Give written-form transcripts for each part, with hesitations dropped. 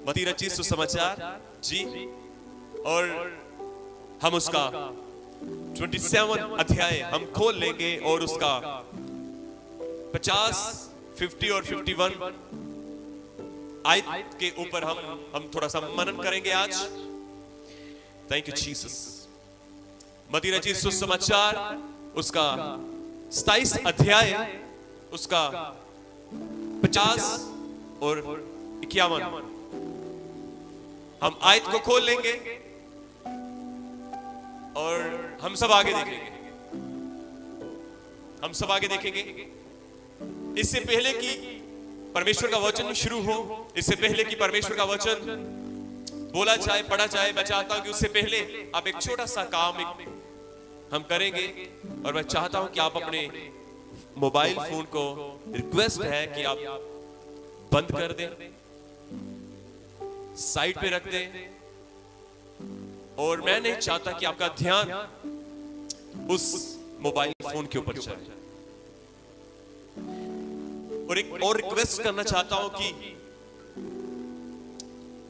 मत्ती रचित सुसमाचार जी, और हम उसका 27 अध्याय हम खोल लेंगे और उसका 50, 50 और 51 आयत के ऊपर हम थोड़ा सा मनन करेंगे आज। Thank you Jesus. मत्ती रचित सुसमाचार उसका 27 अध्याय उसका 50 और 51 हम आयत को खोल लेंगे और हम सब आगे देखेंगे। हम सब आगे देखेंगे। इससे पहले कि परमेश्वर का वचन शुरू हो, इससे पहले कि परमेश्वर का वचन बोला जाए, पढ़ा जाए, मैं चाहता हूं कि उससे पहले आप एक छोटा सा काम हम करेंगे। और मैं चाहता हूं कि आप अपने मोबाइल फोन को, रिक्वेस्ट है कि आप बंद कर दें, साइड पे रख दें, और मैं नहीं चाहता कि आपका ध्यान उस मोबाइल फोन के ऊपर जाए। और एक और रिक्वेस्ट करना चाहता हूं कि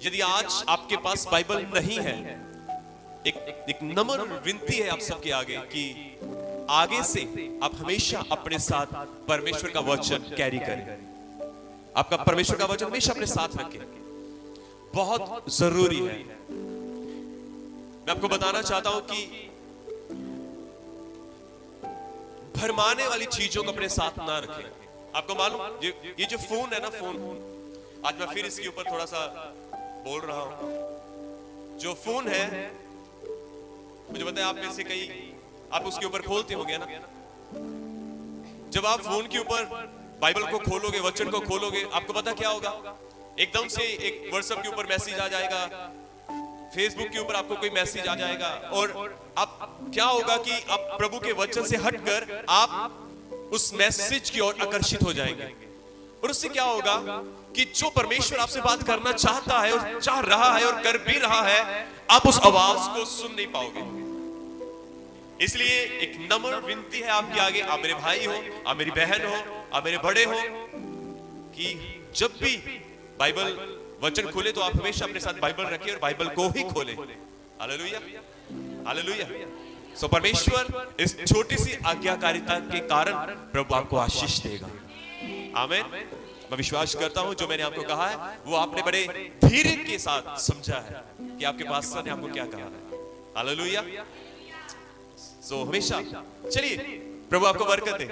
यदि आज आपके पास बाइबल नहीं है, एक नम्र विनती है आप सबके आगे कि आगे से आप हमेशा अपने साथ परमेश्वर का वचन कैरी करें। आपका परमेश्वर का वचन हमेशा अपने साथ रखें, बहुत जरूरी है। मैं आपको बताना चाहता हूं कि भरमाने वाली चीजों को अपने साथ ना रखें। आपको मालूम ये जो फोन है ना, फोन, आज मैं फिर इसके ऊपर थोड़ा सा बोल रहा हूं। जो फोन है, मुझे पता है आप में से कई आप उसके ऊपर खोलते होंगे ना। जब आप फोन के ऊपर बाइबल को खोलोगे, वचन को खोलोगे, आपको पता क्या होगा? एकदम से एक व्हाट्सएप के ऊपर मैसेज आ जाएगा, फेसबुक के ऊपर आपको कोई मैसेज आ जाएगा, और आप क्या होगा कि आप प्रभु के वचन से हटकर आप उस मैसेज की ओर आकर्षित हो जाएंगे। और उससे क्या होगा कि जो परमेश्वर आपसे बात करना चाहता है और चाह रहा है और कर भी रहा है, आप उस आवाज को सुन नहीं पाओगे। इसलिए एक नम्र विनती है आपके आगे, आप मेरे भाई हो, आप मेरी बहन हो, आप मेरे बड़े हो, कि जब भी बाइबल वचन खोले तो आप हमेशा अपने साथ बाइबल रखें और बाइबल को ही खोले। Hallelujah, hallelujah. सो परमेश्वर इस छोटी सी आज्ञाकारिता के कारण प्रभु आपको आशीष देगा। आमीन। मैं विश्वास करता हूं जो मैंने आपको कहा है वो आपने बड़े धीरे के साथ समझा है कि आपके पास्टर ने आपको क्या कहा है। हालेलुया। सो हमेशा चलिए, प्रभु आपको बरकत दे।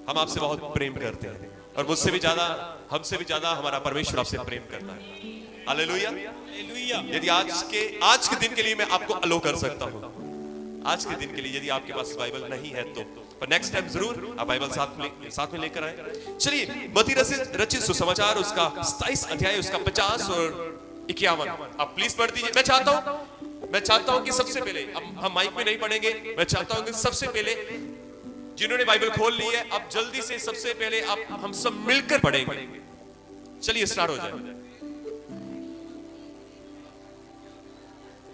हम आपसे बहुत प्रेम करते हैं और मुझसे भी ज्यादा, हमसे भी ज्यादा हमारा परमेश्वर आपसे प्रेम करता है। हालेलुया। यदि आज के दिन के लिए मैं आपको अलो कर सकता हूं, आज के दिन के लिए यदि आपके पास बाइबल नहीं है तो, पर नेक्स्ट टाइम जरूर आप बाइबल साथ में लेकर आए। चलिए, मत्ती रचित सुसमाचार उसका 27 अध्याय उसका 50 और 51 आप प्लीज पढ़ दीजिए। मैं चाहता हूं कि सबसे पहले हम माइक में नहीं पढ़ेंगे, मैं चाहता हूं कि सबसे पहले जिन्होंने बाइबल खोल ली है, अब जल्दी से सबसे पहले आप हम सब मिलकर पढ़ेंगे। चलिए स्टार्ट हो जाए।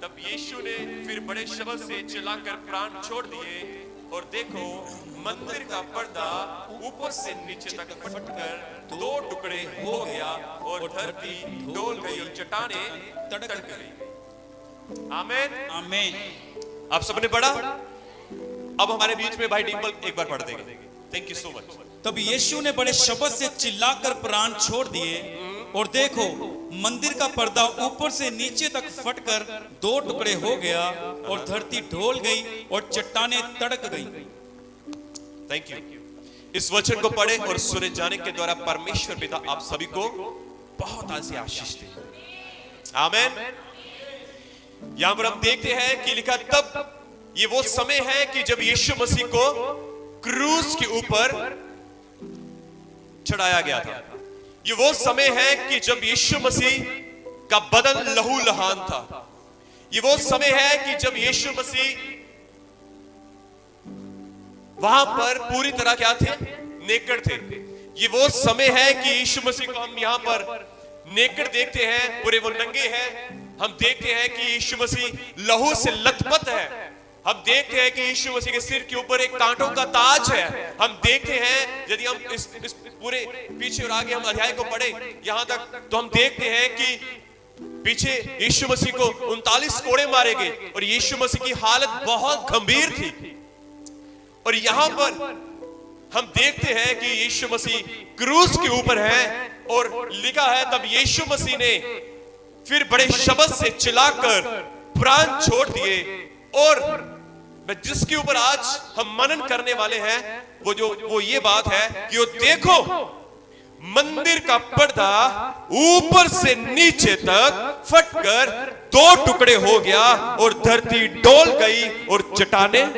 तब यीशु ने फिर बड़े शब्द से चिल्लाकर प्राण छोड़ दिए, और देखो मंदिर का पर्दा ऊपर से नीचे तक फटकर 2 टुकड़े हो गया, और धरती डोल गई और चट्टानें तड़क गई। आमीन, आमीन। आप सबने पढ़ा? अब हमारे बीच में भाई डिंपल एक बार पढ़ देंगे। Thank you so much. तब यीशु ने बड़े शब्द से चिल्लाकर प्राण छोड़ दिए, और देखो मंदिर का पर्दा ऊपर से नीचे तक फटकर 2 टुकड़े हो गया, और धरती ढोल गई और चट्टानें तड़क गई। Thank you. इस वचन को पढ़े और सुने जाने के द्वारा परमेश्वर पिता आप सभी को बहुत ऐसी आशीष दे। आमीन। यहां पर हम देखते हैं कि लिखा, तब ये वो समय है कि जब यीशु मसीह को क्रूस के ऊपर चढ़ाया गया था। ये वो समय है कि जब यीशु मसीह का बदन लहू लहान था। ये वो समय है कि जब यीशु मसीह वहां पर पूरी तरह क्या थे? नेकेड थे। ये वो समय है कि यीशु मसीह को हम यहां पर नेकेड देखते हैं, पूरे वो नंगे हैं। हम देखते हैं कि यीशु मसीह लहू से लथपथ है। हम देखते हैं कि यीशु मसीह के सिर के ऊपर एक कांटों का ताज है। हम देखते हैं, यदि हम इस पूरे पीछे और आगे हम अध्याय को पढ़े यहां तक, तो हम देखते हैं कि पीछे यीशु मसीह को 39 कोड़े मारे गए और यीशु मसीह की हालत बहुत गंभीर थी। और यहां पर हम देखते हैं कि यीशु मसीह क्रूस के ऊपर है और लिखा है तब यीशु मसीह ने फिर बड़े शब्द से चिल्लाकर प्राण छोड़ दिए। और जिसके ऊपर आज हम मनन करने वाले हैं वो ये बात है कि वो देखो मंदिर का पर्दा ऊपर से नीचे तक फटकर 2 टुकड़े हो गया और धरती डोल गई और चट्टानें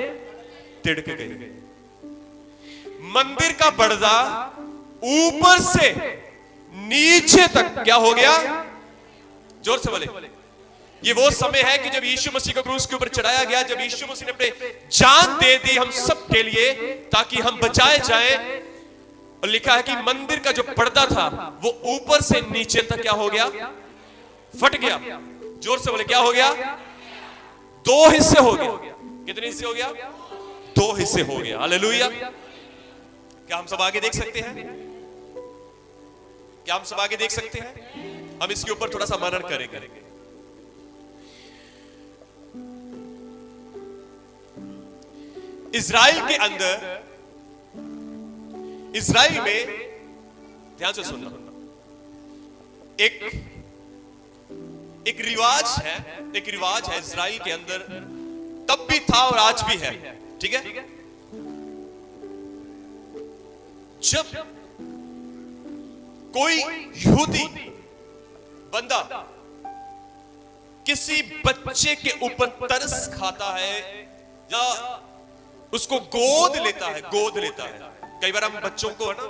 तिड़क गई। मंदिर का पर्दा ऊपर से नीचे तक क्या हो गया? जोर से बोले। ये वो समय है कि जब यीशु मसीह को क्रूस के ऊपर चढ़ाया गया, जब यीशु मसीह ने अपने जान दे दी हम सब के लिए ताकि हम बचाए जाएं। और लिखा है कि मंदिर का जो पर्दा था वो ऊपर से नीचे तक क्या हो गया? फट गया। जोर से बोले क्या हो गया? 2 हिस्से हो गया। कितने हिस्से हो गया? 2 हिस्से हो गया। हालेलुया। क्या हम सब आगे देख सकते हैं? क्या हम सब आगे देख सकते हैं? हम इसके ऊपर थोड़ा सा मनन करेंगे। इजराइल के अंदर, इजराइल में ध्यान से सुनना, एक रिवाज है इजराइल के अंदर, तब भी था और आज भी है। ठीक है? जब कोई यहूदी बंदा किसी बच्चे के ऊपर तरस खाता है या उसको गोद लेता है, कई बार हम बच्चों को, है ना,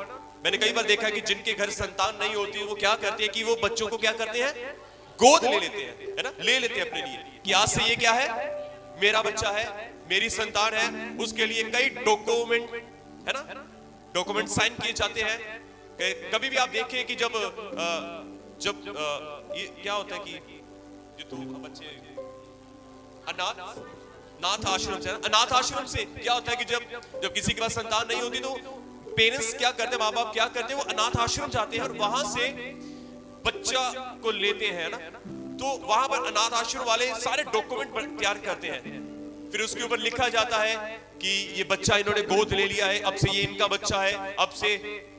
मैंने कई बार देखा है कि जिनके घर संतान नहीं होती वो क्या करते हैं कि वो बच्चों को क्या करते हैं? गोद ले लेते हैं, है ना, ले लेते हैं अपने लिए कि आज से ये क्या है? मेरा बच्चा है, मेरी संतान है। उसके लिए कई डॉक्यूमेंट, है ना, डॉक्यूमेंट साइन किए जाते हैं। कभी भी आप देखिए कि जब ये क्या होता है कि जो बच्चे अनाथ आश्रम से क्या होता है कि जब किसी के पास संतान नहीं होती तो पेरेंट्स क्या करते हैं, माँ बाप क्या करते हैं, वो अनाथ आश्रम जाते हैं और वहां से बच्चा को लेते हैं ना। तो वहां पर अनाथ आश्रम वाले सारे डॉक्यूमेंट तैयार करते हैं, फिर उसके ऊपर लिखा जाता है कि ये बच्चा इन्होंने गोद ले लिया है, अब से ये इनका बच्चा है, अब से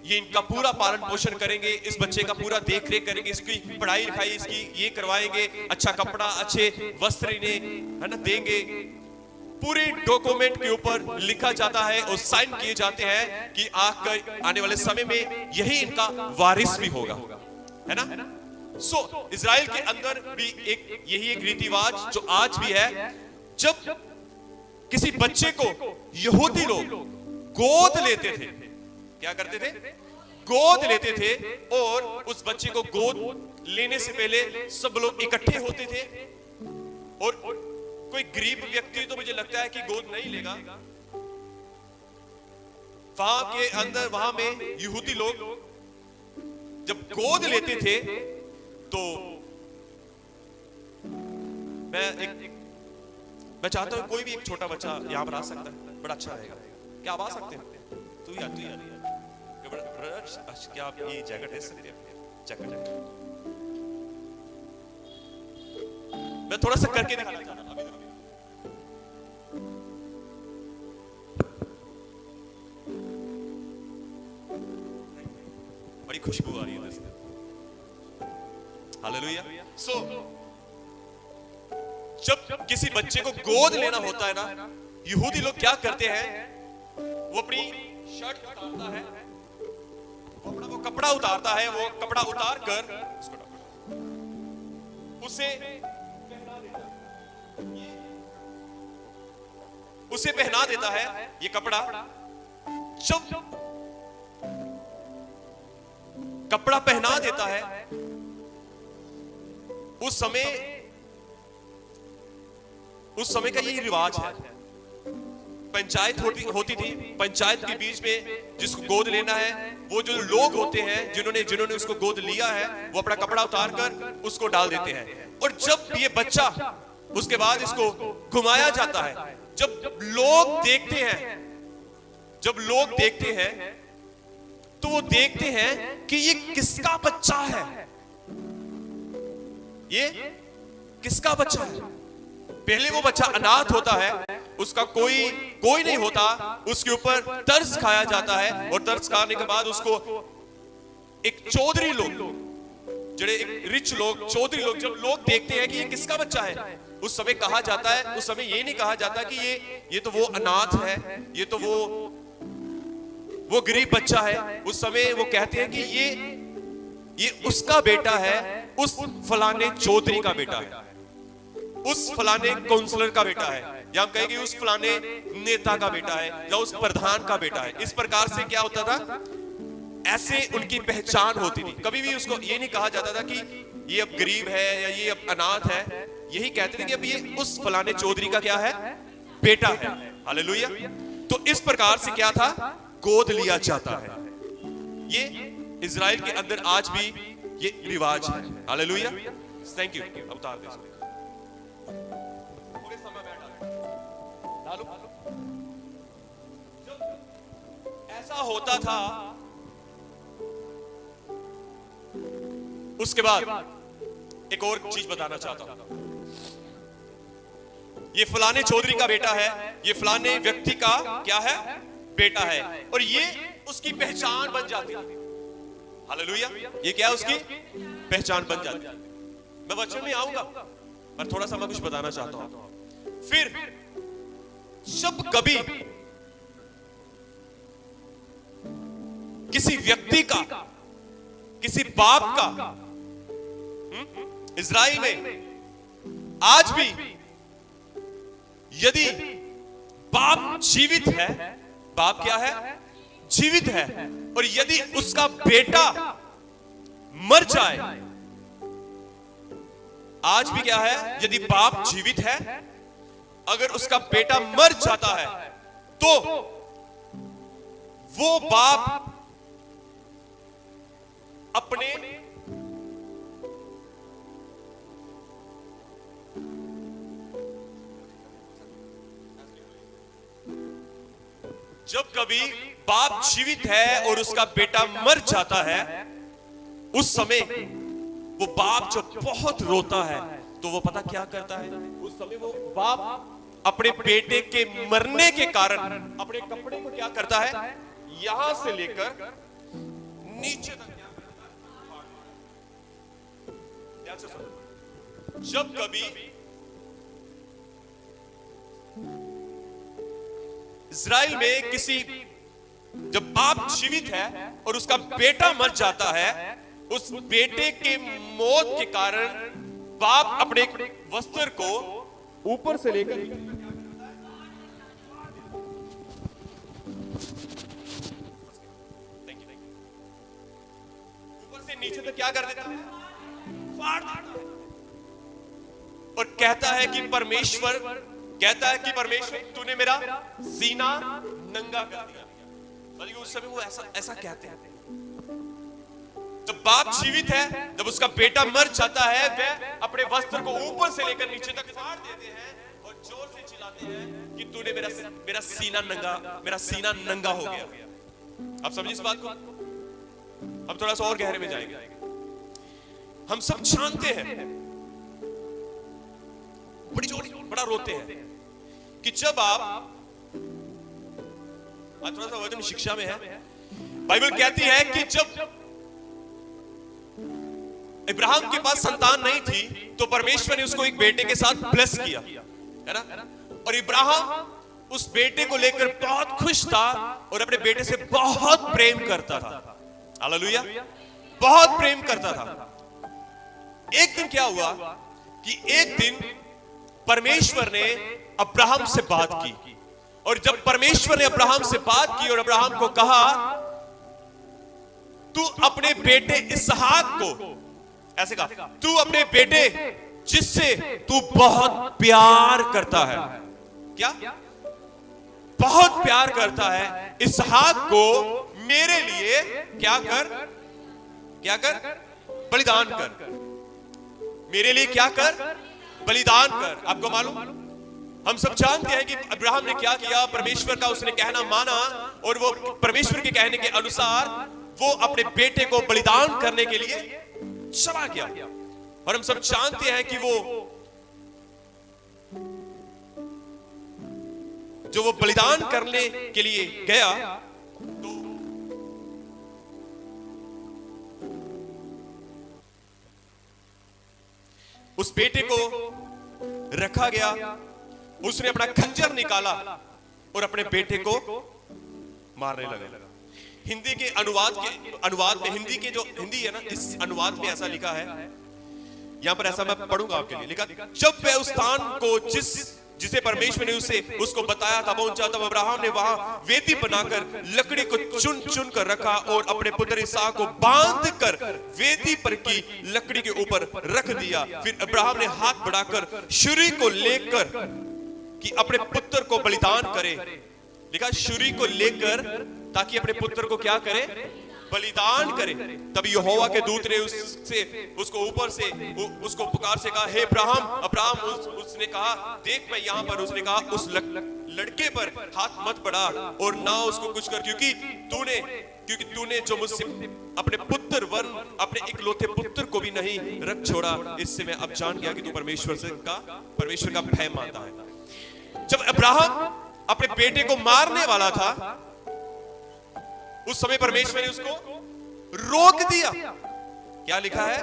ये इनका पूरा पालन पोषण करेंगे, इस बच्चे का पूरा देख रेख करेंगे, इसकी पढ़ाई लिखाई इसकी ये करवाएंगे, अच्छा कपड़ा अच्छे वस्त्र इन्हें, है ना, देंगे। पूरे डॉक्यूमेंट के ऊपर लिखा जाता है और साइन किए जाते हैं कि आने वाले समय में यही इनका वारिस भी होगा, है ना। सो इजराइल के अंदर भी यही एक रीति रिवाज जो आज भी है। जब किसी बच्चे को यहूदी लोग गोद लेते थे, क्या करते थे? गोद लेते थे। और उस बच्चे को गोद लेने से पहले सब लोग इकट्ठे होते थे और कोई गरीब व्यक्ति तो मुझे लगता है कि गोद नहीं लेगा। वहां के अंदर, वहां में यहूदी लोग जब गोद लेते थे तो मैं चाहता हूं कोई भी एक छोटा बच्चा यहां पर आ सकता है, बड़ा अच्छा रहेगा। क्या आप आ सकते हैं? तू यार क्या आप ये जैकेट ले सकते हैं? जैकेट मैं थोड़ा सा करके दिखाना चाह रहा हूं। बड़ी खुशबू आ रही है इसमें। हालेलुया। सो जब किसी बच्चे को गोद लेना होता है ना, यहूदी लोग क्या करते हैं? वो अपनी शर्ट उतारता है, वो कपड़ा उतारता है, वो कपड़ा उतार कर उसे पहना देता है ये कपड़ा। जब कपड़ा पहना देता है उस समय का यही रिवाज है। पंचायत होती थी, पंचायत के बीच में जिसको गोद लेना है, वो जो लोग होते हैं जिन्होंने उसको गोद लिया है, वो अपना कपड़ा उतार कर उसको डाल देते हैं। और जब ये बच्चा, उसके बाद इसको घुमाया जाता है। जब लोग देखते हैं तो वो देखते हैं कि ये किसका बच्चा है। ये किसका बच्चा है? पहले वो बच्चा अनाथ होता है, उसका कोई नहीं होता, उसके ऊपर तरस खाया जाता है और तरस खाने के बाद उसको एक चौधरी लोग, जड़े एक रिच लोग, चौधरी लोग, जब लोग देखते हैं कि ये किसका बच्चा है, उस समय कहा जाता है, उस समय ये नहीं कहा जाता कि ये तो वो अनाथ है, ये तो वो गरीब बच्चा है। उस समय वो कहते हैं कि ये उसका बेटा है, उस फलाने चौधरी का बेटा है, उस फलाने काउंसलर का बेटा है, या हम कहेंगे उस फलाने नेता का बेटा है, या उस प्रधान का बेटा है। इस प्रकार से क्या होता था, ऐसे उनकी पहचान होती थी। कभी भी उसको ये नहीं कहा जाता था कि ये अब गरीब है या ये अब अनाथ है, यही कहते थे कि अब ये उस फलाने चौधरी का क्या है, बेटा है। हालेलुया। तो इस प्रकार से क्या था, गोद लिया जाता है। ये इजराइल के अंदर आज भी ये रिवाज है। हालेलुया। Thank you. अब उतार दे इसको। जब ऐसा होता था, उसके बाद एक और चीज बताना चाहता हूं। ये फलाने चौधरी का बेटा है, ये फलाने व्यक्ति का क्या है, बेटा है, और ये उसकी पहचान बन जाती है। हालेलुया। ये क्या है, उसकी पहचान बन जाती है। मैं वचन में आऊंगा, पर थोड़ा सा मैं कुछ बताना चाहता हूं। फिर जब कभी किसी व्यक्ति का, किसी बाप का, इजराइल में आज भी यदि बाप जीवित है, बाप क्या है, जीवित है, और यदि उसका बेटा मर जाए, आज भी क्या है, यदि बाप जीवित है, अगर उसका बेटा मर जाता है, तो वो बाप अपने जब कभी बाप जीवित है और उसका बेटा मर जाता है, उस समय वो बाप जब बहुत रोता है, तो वो पता क्या करता है, उस समय वो बाप अपने बेटे के मरने के कारण अपने कपड़े को क्या करता है, यहां से लेकर नीचे तक क्या करता है। जब कभी इजराइल में किसी, जब बाप जीवित है और उसका बेटा मर जाता है, उस बेटे के मौत के कारण बाप अपने वस्त्र को ऊपर से लेकर ऊपर से नीचे तक क्या कर देता है, फाड़ देता है, और कहता है कि परमेश्वर, कहता है कि परमेश्वर तूने मेरा सीना नंगा कर दिया। उस समय वो ऐसा कहते हैं। जब बाप जीवित है, जब उसका बेटा मर जाता है, वह अपने वस्त्र को ऊपर से लेकर नीचे तक फाड़ देते हैं और जोर से चिल्लाते हैं कि तूने मेरा सीना नंगा हो गया। आप समझिए इस बात को। हम थोड़ा सा और गहरे में जाएंगे। हम सब जानते हैं, बड़ा रोते हैं कि जब आप, आज थोड़ा सा वचन शिक्षा में है, बाइबल कहती है कि जब इब्राहिम के पास संतान नहीं थी, तो परमेश्वर ने उसको एक बेटे के साथ ब्लेस किया, है ना, और इब्राहिम उस बेटे को लेकर बहुत खुश था और अपने बेटे से बहुत प्रेम करता था। हालेलुया। बहुत प्रेम करता था। एक दिन क्या हुआ कि एक दिन परमेश्वर ने अब्राहम से बात की, और जब परमेश्वर ने अब्राहम से बात की और अब्राहम को कहा, तू अपने बेटे इसहाक को, ऐसे कहा, तू अपने बेटे जिससे तू बहुत प्यार करता है, क्या बहुत प्यार करता है, इसहाक को मेरे लिए क्या कर, बलिदान कर, मेरे लिए क्या कर, बलिदान कर। आपको मालूम, हम सब जानते हैं कि अब्राहम ने क्या किया, परमेश्वर का उसने कहना माना, और वो परमेश्वर के कहने के अनुसार वो अपने बेटे को बलिदान करने के लिए चला गया। और हम सब जानते हैं कि वो जो वो बलिदान करने के लिए गया, तो उस बेटे को रखा गया, उसने अपना खंजर निकाला और अपने बेटे को मारने लगा। हिंदी के अनुवाद में हिंदी के जो हिंदी है ना, इस अनुवाद में ऐसा लिखा है, यहां पर ऐसा मैं पढ़ूंगा आपके लिए, लिखा जब वह उस स्थान को जिसे परमेश्वर ने उसको बताया था पहुंचा, तब अब्राहम ने वहां वेदी बनाकर लकड़ी को चुन चुन कर रखा और अपने पुत्र इसहाक को बांध कर वेदी पर की लकड़ी के ऊपर रख दिया। फिर अब्राहम ने हाथ बढ़ाकर छुरी को लेकर कि अपने पुत्र को बलिदान करे, लिखा छुरी को लेकर ताकि अपने पुत्र को क्या करे, बलिदान करे। तब यहोवा के दूत ने उसको ऊपर से उसको पुकार से कहा, हे अब्राहम। उसने कहा, देख मैं यहाँ पर। उसने कहा, उस लड़के पर हाथ मत बढ़ा और ना उसको कुछ कर, क्योंकि तूने जो मुझसे अपने पुत्र वरन अपने इकलौते पुत्र को भी नहीं रख छोड़ा। इससे मैं अब जान गया कि तू परमेश्वर का भय मानता है। जब अब्राहम अपने बेटे को मारने वाला था, उस समय परमेश्वर ने उसको रोक दिया। क्या लिखा है?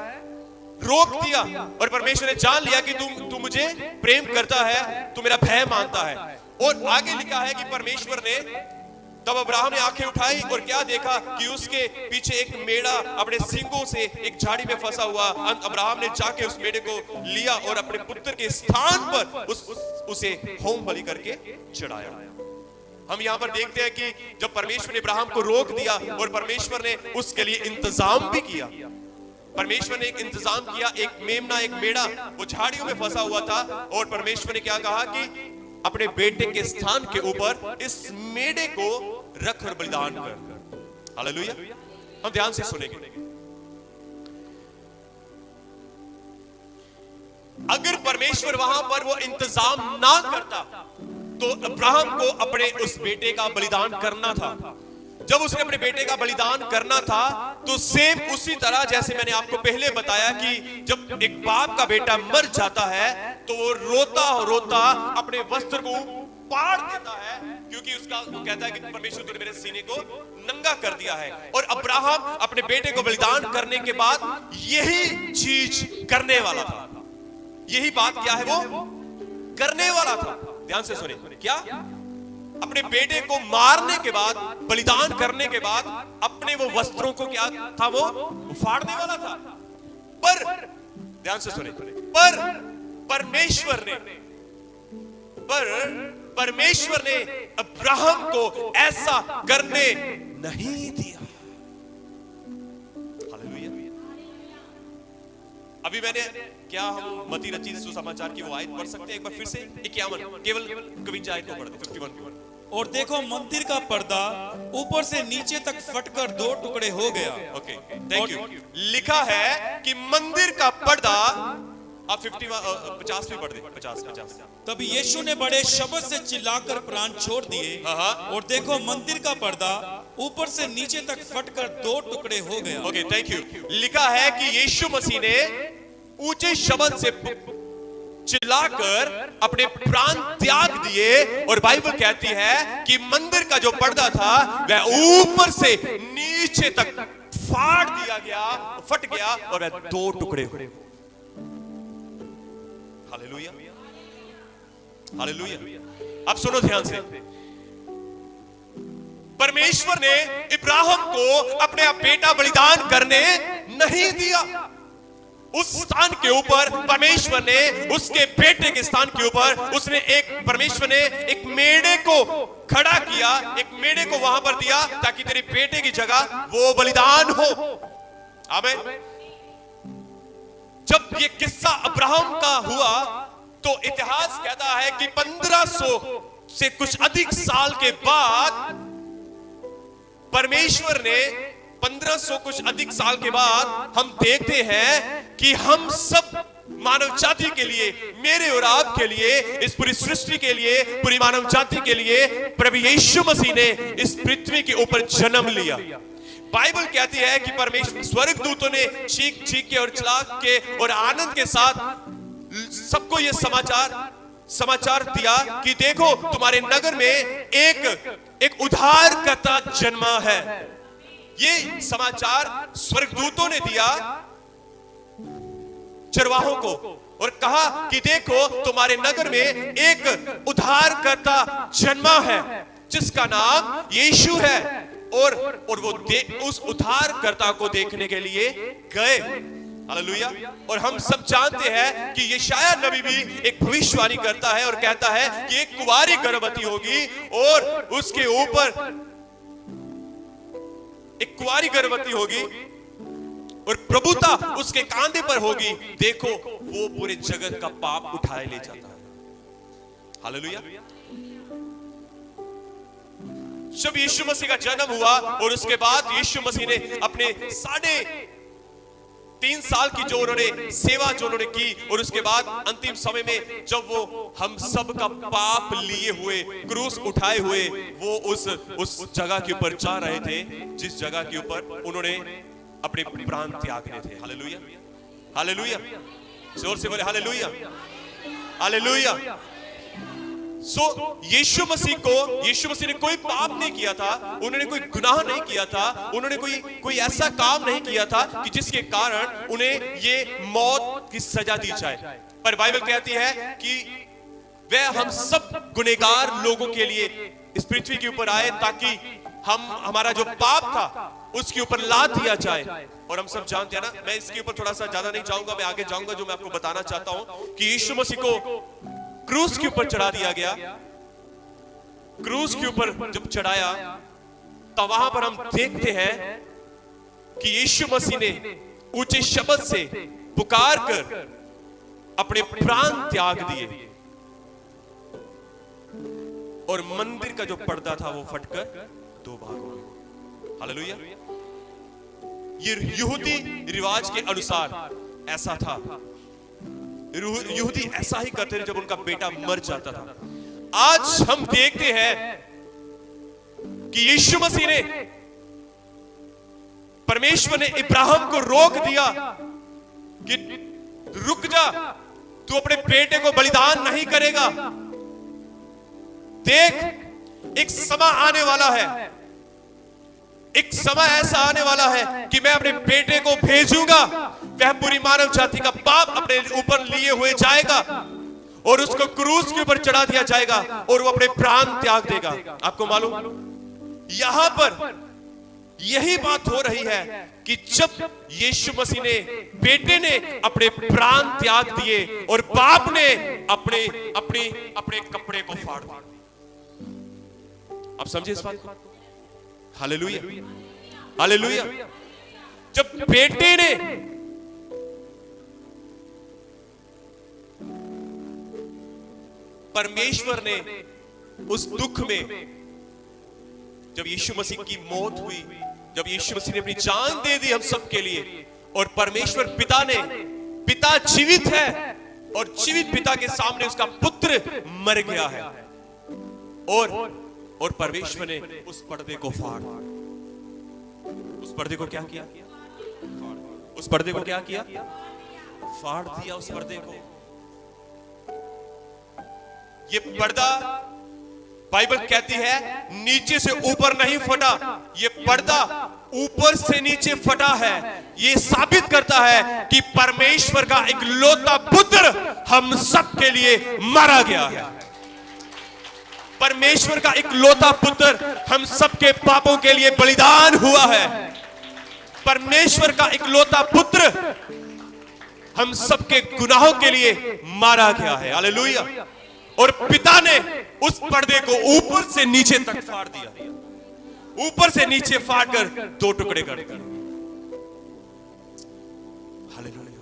रोक दिया। और परमेश्वर ने जान लिया कि तू मुझे प्रेम करता है, तू मेरा भय मानता है। और आगे लिखा है कि परमेश्वर ने तब अब्राहम ने आंखें उठाई और क्या देखा कि उसके पीछे एक मेढ़ा अपने सींगों से एक झाड़ी में फंसा हुआ। अब्राहम ने जाके उस मेढ़े को लिया और अपने पुत्र के स्थान पर उसे होम बलि करके चढ़ाया। हम यहाँ पर देखते हैं कि जब परमेश्वर ने अब्राहम को रोक दिया और परमेश्वर ने उसके लिए इंतजाम भी किया। परमेश्वर ने एक इंतजाम किया, एक मेमना, एक मेढ़ा वो झाड़ियों में फंसा हुआ था, और परमेश्वर ने क्या कहा कि अपने बेटे के स्थान के ऊपर इस मेढ़े को रख और बलिदान कर। हालेलुया। हम ध्यान से सुनेंगे। अगर परमेश्वर वहां पर वो इंतजाम ना करता तो अब्राहम को अपने उस बेटे का बलिदान करना था। जब उसने अपने बेटे का बलिदान करना था तो सेम उसी तरह जैसे मैंने आपको पहले बताया कि जब एक बाप का बेटा मर जाता है तो वो रोता रोता अपने वस्त्र को फाड़ देता है, क्योंकि वो कहता है कि परमेश्वर तूने मेरे सीने को नंगा कर दिया है। और अब्राहम अपने बेटे को बलिदान करने के बाद यही चीज करने वाला था। यही बात क्या है, वो करने वाला था। ध्यान से सुने, क्या अपने बेटे को मारने के बाद, बलिदान करने के बाद अपने वो वस्त्रों को क्या था, वो फाड़ने वाला था। पर ध्यान से सुने, पर परमेश्वर ने अब्राहम को ऐसा करने नहीं दिया। हालेलुया। अभी मैंने क्या हम मती रचित सुसमाचार की वो आयत पढ़ सकते हैं एक बार फिर से? 51 केवल कविंज आयत को पढ़ दे। 51। और देखो मंदिर का पर्दा ऊपर से नीचे तक फटकर 2 टुकड़े हो गया। Okay, thank you. लिखा है कि मंदिर का पर्दा, आप 50 भी पढ़ दे। 50। तब यीशु ने बड़े शब्द से चिल्लाकर प्राण छोड़ दिए, और देखो मंदिर का पर्दा ऊपर से नीचे तक फटकर 2 टुकड़े हो गया। Okay, thank you. लिखा है कि यीशु मसीह ने ऊंचे शब्द से चिल्लाकर अपने प्राण त्याग दिए, और बाइबल कहती है कि मंदिर का जो पर्दा था वह ऊपर से नीचे तक फाड़ दिया गया, फट गया, और वह 2 टुकड़े हुए। Hallelujah, hallelujah. अब सुनो ध्यान से, परमेश्वर ने इब्राहिम को अपने बेटा बलिदान करने नहीं दिया। उस स्थान के ऊपर परमेश्वर ने उसके बेटे के स्थान के ऊपर परमेश्वर ने एक मेढ़े को खड़ा किया, एक मेढ़े को वहां पर दिया ताकि तेरे बेटे की जगह वो बलिदान हो। आमीन। जब ये किस्सा अब्राहम का हुआ तो इतिहास कहता है कि 1500 से कुछ अधिक साल के बाद परमेश्वर ने 1500 कुछ अधिक साल के बाद हम देखते हैं कि हम सब मानव जाति के लिए, मेरे और आपके लिए, इस पूरी सृष्टि के लिए, पूरी मानव जाति के लिए प्रभु यीशु मसीह ने इस पृथ्वी के ऊपर जन्म लिया। बाइबल कहती है कि परमेश्वर स्वर्गदूतों ने चीख चीख के और चिल्ला के और आनंद के साथ सबको ये समाचार दिया कि देखो तुम्हारे नगर में एक उद्धारकर्ता जन्मा है। ये समाचार स्वर्गदूतों ने दिया चरवाहों को और कहा कि देखो तुम्हारे नगर में एक उद्धारकर्ता जन्मा है जिसका नाम यीशु है। और वो उस उद्धारकर्ता को देखने के लिए गए। हालेलुया। और हम सब जानते हैं कि यशाया नबी भी एक भविष्यवाणी करता है और कहता है कि एक कुंवारी गर्भवती होगी और उसके ऊपर एक कुंवारी गर्भवती होगी और प्रभुता उसके कांधे पर होगी। देखो वो पूरे जगत का पाप उठाए ले जाता है। हालेलुया। जब यीशु मसीह का जन्म हुआ और उसके बाद यीशु मसीह ने अपने 3.5 साल की जो उन्होंने सेवा की और उसके बाद अंतिम समय में जब वो हम सब का पाप लिए हुए क्रूस उठाए हुए वो उस जगह के ऊपर जा रहे थे जिस जगह के ऊपर उन्होंने अपने प्राण त्यागने थे। हालेलुया। हालेलुया। जोर से बोले हालेलुया। हालेलुया। यीशु मसीह ने कोई पाप नहीं किया था, उन्होंने कोई गुनाह नहीं किया था, उन्होंने कोई ऐसा काम नहीं किया था कि जिसके कारण उन्हें ये मौत की सजा दी जाए। पर बाइबल कहती है कि वह हम सब गुनहगार लोगों के लिए इस पृथ्वी के ऊपर आए ताकि हमारा जो पाप था उसके ऊपर लाद दिया जाए। और हम सब जानते हैं ना, मैं इसके ऊपर थोड़ा सा ज्यादा नहीं जाऊंगा, मैं आगे जाऊंगा। जो मैं आपको बताना चाहता हूं कि यीशु मसीह को क्रूस के ऊपर चढ़ा दिया गया। क्रूस के ऊपर जब चढ़ाया तब वहां पर हम देखते हैं कि यीशु मसीह ने ऊंचे शब्द से पुकार कर अपने प्राण त्याग दिए और मंदिर का जो पर्दा था वो फटकर 2 भाग हो गया। हालेलुया। ये यहूदी रिवाज के अनुसार ऐसा था। यहूदी ऐसा ही करते थे जब उनका बेटा मर जाता था। आज हम देखते हैं कि यीशु मसीह ने, परमेश्वर ने इब्राहिम को रोक दिया कि रुक जा, तू अपने बेटे को बलिदान नहीं करेगा। देख एक समय आने वाला है, एक समय ऐसा आने वाला है कि मैं अपने बेटे को भेजूंगा, वह पूरी मानव जाति का पाप अपने ऊपर लिए हुए जाएगा और उसको क्रूस के ऊपर चढ़ा दिया जाएगा और वो अपने प्राण त्याग देगा। आपको मालूम यहां पर यही बात हो रही है कि जब यीशु मसीह ने, बेटे ने अपने प्राण त्याग दिए और बाप ने अपने अपने अपने कपड़े को फाड़ दिया। आप समझे इस बात को? हालेलुया। हालेलुया। जब बेटे ने परमेश्वर ने उस दुख में, जब यीशु मसीह की मौत हुई, जब यीशु मसीह ने अपनी जान दे दी हम सब के लिए और परमेश्वर पिता जीवित है और जीवित पिता के सामने उसका पुत्र मर गया है और परमेश्वर ने उस पर्दे को फाड़, उस पर्दे को क्या किया? उस पर्दे को क्या किया? फाड़ दिया उस पर्दे को। ये पर्दा बाइबल कहती है नीचे से ऊपर नहीं फटा, ये पर्दा ऊपर से नीचे फटा है। ये साबित करता है कि परमेश्वर का एक लौता पुत्र हम सब के लिए मारा गया है। परमेश्वर का एक लौता पुत्र हम सबके पापों के लिए बलिदान हुआ है। परमेश्वर का एक लौता पुत्र हम सबके गुनाहों के लिए मारा गया है। हालेलुया। और पिता ने उस पर्दे को ऊपर से नीचे तक फाड़ दिया, ऊपर से नीचे फाड़ कर 2 टुकड़े कर दिए। हालेलुया।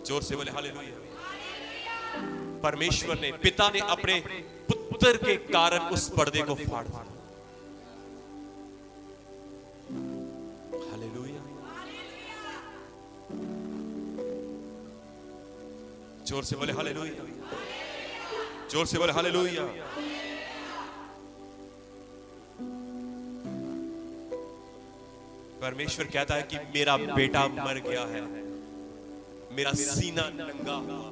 जोर से बोले हालेलुया। परमेश्वर ने, पिता ने अपने पुत्र के कारण उस पर्दे को फाड़ दिया। हालेलुया। जोर से बोले हालेलुया। जोर से बोले हालेलुया। परमेश्वर कहता है कि मेरा बेटा मर गया है, मेरा सीना नंगा हुआ,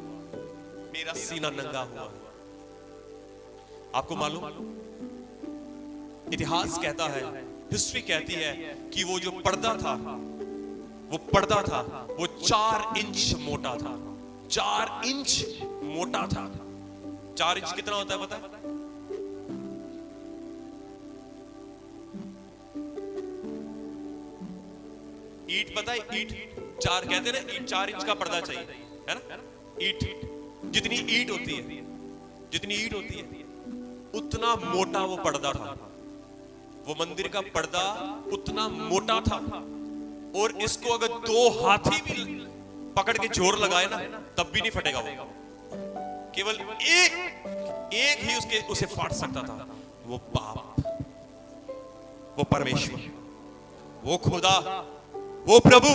मेरा सीना नंगा हुआ। आपको मालूम, इतिहास कहता है, हिस्ट्री कहती है कि वो जो पर्दा था, वो 4 इंच मोटा था। 4 इंच मोटा था। 4 इंच कितना होता है पता है? ईट पता है? ईट 4 कहते हैं ना, ईट 4 इंच का पर्दा चाहिए, है ना? ईट जितनी ईट होती है, उतना मोटा वो पर्दा था। वो मंदिर का पर्दा उतना मोटा था, और इसको अगर 2 हाथी भी पकड़ के जोर लगाए ना, तब भी नहीं फटेगा वो। केवल एक ही उसे फाड़ सकता था। वो बाप, वो परमेश्वर, वो खुदा, वो प्रभु,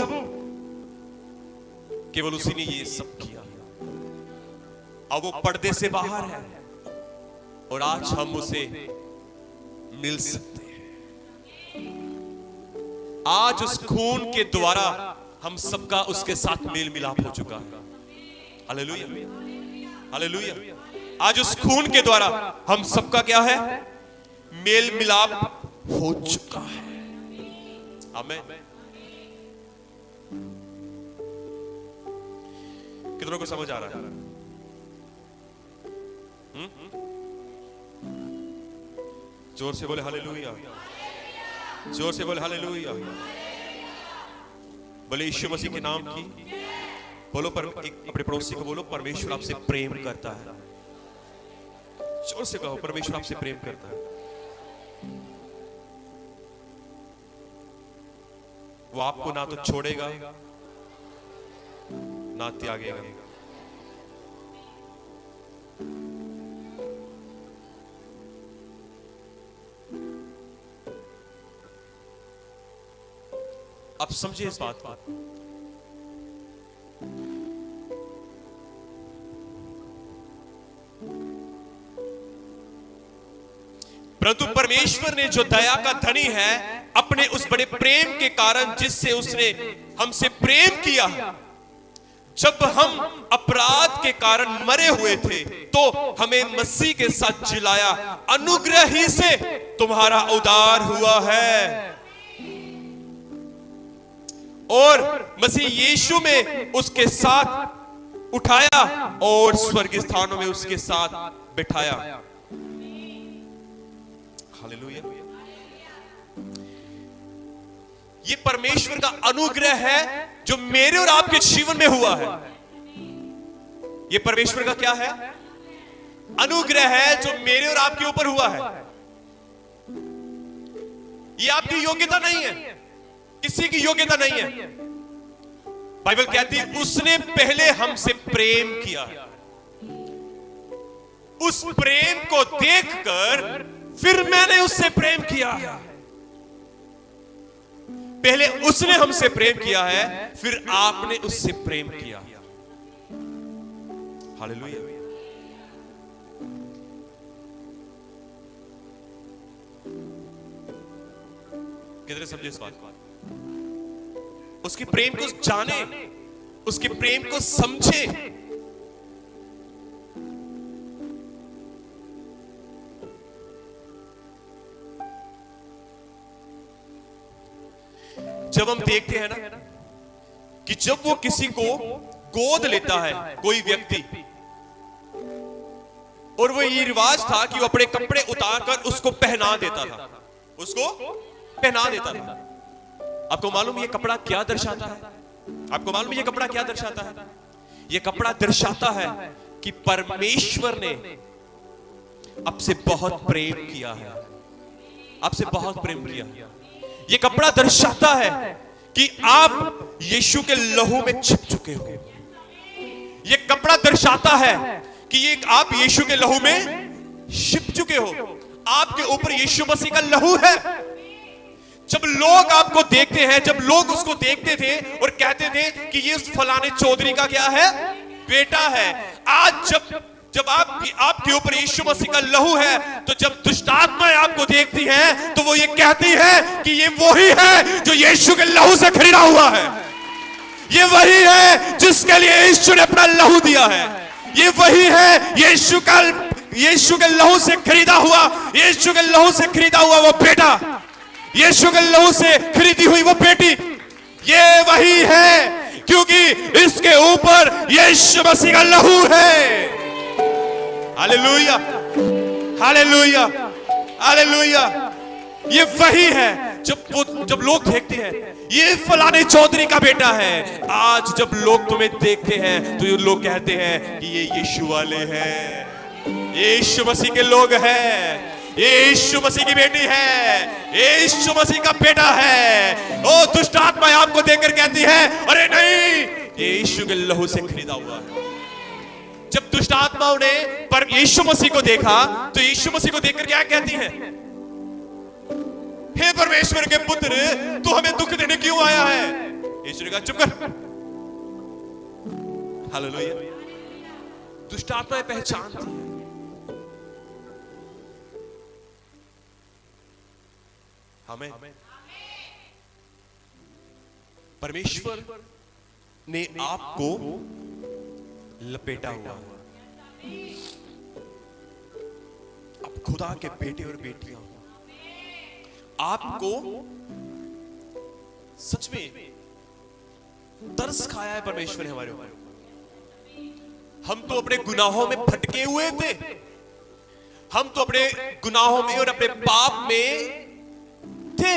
केवल उसी ने ये सब किया। अब वो पर्दे से बाहर है, और आज हम उसे मिल सकते हैं। आज उस खून के द्वारा हम सबका उसके साथ मेल मिलाप हो चुका है। Hallelujah, hallelujah. आज उस खून के द्वारा हम सबका क्या है? मेल मिलाप हो चुका है। आमीन। कितनों को समझ आ रहा है? जोर से बोले हालेलुया, जोर से बोले हालेलुया। बोले यीशु मसीह के नाम की बोलो। पर अपने पड़ोसी को बोलो, परमेश्वर आपसे प्रेम करता है। जोर से कहो, परमेश्वर आपसे प्रेम करता है। वो आपको ना तो छोड़ेगा ना त्यागेगा। अब समझिए इस बात को। परंतु परमेश्वर ने जो दया का धनी है, अपने उस बड़े प्रेम के कारण जिससे उसने हमसे प्रेम किया, जब हम अपराध के कारण मरे हुए थे तो हमें मसीह के साथ जिलाया। अनुग्रह ही से तुम्हारा उद्धार हुआ है, और मसीह यीशु में उसके साथ उठाया और स्वर्गीय स्थानों में उसके साथ बिठाया। हालेलुया। ये परमेश्वर का अनुग्रह है जो मेरे और आपके जीवन में हुआ है। ये परमेश्वर का क्या है? अनुग्रह है जो मेरे और आपके ऊपर हुआ है। ये आपकी योग्यता नहीं है, किसी की योग्यता नहीं है। बाइबल कहती है उसने पहले हमसे प्रेम किया है। उस प्रेम को देखकर फिर मैंने उससे प्रेम किया। पहले उसने हमसे प्रेम किया है, फिर आपने उससे प्रेम किया। हालेलुया। कितने समझे इस बात को? उसके प्रेम को जाने, उसके प्रेम को समझे। जब हम देखते हैं ना कि जब वो किसी को गोद लेता है कोई व्यक्ति, और वो ये रिवाज था कि वो अपने कपड़े उतारकर उसको पहना देता था, उसको पहना देता था। आपको मालूम ये कपड़ा क्या दर्शाता है? आपको मालूम ये कपड़ा क्या दर्शाता है? ये कपड़ा दर्शाता है कि परमेश्वर ने आपसे बहुत प्रेम किया है, आपसे बहुत प्रेम किया। ये कपड़ा दर्शाता है कि आप यीशु के लहू में छिप चुके हो। ये कपड़ा दर्शाता है कि ये आप यीशु के लहू में छिप चुके हो। आपके ऊपर यीशु मसीह का लहू है। जब लोग आपको देखते हैं, जब लोग उसको देखते थे और कहते थे कि ये उस फलाने चौधरी का क्या है? बेटा है। आज जब आपके ऊपर यीशु मसीह का लहू है, तो जब दुष्ट आत्माएं आपको देखती हैं तो वो ये कहती है कि ये वही है जो यीशु के लहू से खरीदा हुआ है, ये वही है जिसके लिए यीशु ने अपना लहू दिया है, ये वही है यीशु के लहू से खरीदा हुआ, यीशु के लहू से खरीदा हुआ वो बेटा, यीशु के लहू से खरीदी हुई वो बेटी, ये वही है, क्योंकि इसके ऊपर यीशु मसीह का लहू है। Hallelujah, hallelujah, hallelujah. ये वही है जब लोग देखते हैं ये फलाने चौधरी का बेटा है, आज जब लोग तुम्हें देखते हैं तो ये लोग कहते हैं कि ये यीशु वाले हैं, ये यीशु मसीह के लोग हैं, ये यीशु मसीह की बेटी है, ये यीशु मसीह का बेटा है। ओ दुष्ट आत्मा आपको देखकर कहती है अरे नहीं, ये यीशु के लहू से खरीदा हुआ है। जब दुष्ट आत्माओं ने पर यीशु मसीह को देखा तो यीशु मसीह को देखकर क्या कहती है, हे परमेश्वर के पुत्र, तू हमें दुख देने क्यों आया है? यीशु ने कहा चुप कर। हालेलुया। दुष्ट आत्माएं पहचानती है। हमें परमेश्वर ने आपको लपेटा हुआ, आप खुदा के बेटे और बेटियां हो, आपको सच में तरस खाया है परमेश्वर ने हमारे ऊपर। हम तो अपने गुनाहों में भटके हुए थे, हम तो अपने गुनाहों में और अपने पाप में थे।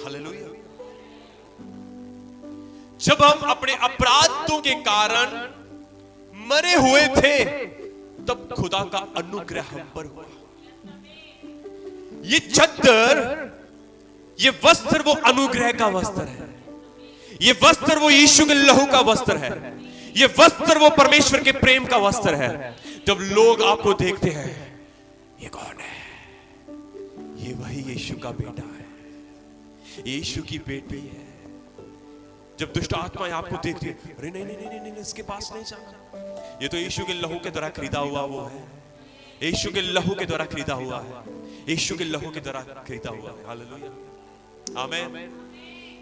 हालेलुया। जब हम अपने अपराधों के कारण मरे हुए थे तब खुदा का अनुग्रह हम पर हुआ। ये चद्दर, ये वस्त्र वो अनुग्रह का वस्त्र है, ये वस्त्र वो यीशु के लहू का वस्त्र है, ये वस्त्र वो परमेश्वर के प्रेम का वस्त्र है। जब लोग आपको देखते हैं ये कौन है, ये वही यीशु का बेटा है, यीशु की बेटी है। जब दुष्ट आत्माएं आपको देखती है अरे नहीं नहीं नहीं नहीं, इसके पास नहीं जाना, ये तो यीशु के लहू के द्वारा खरीदा हुआ वो है, यीशु के लहू के द्वारा खरीदा हुआ है, यीशु के लहू के द्वारा खरीदा हुआ है। हालेलुया, आमीन।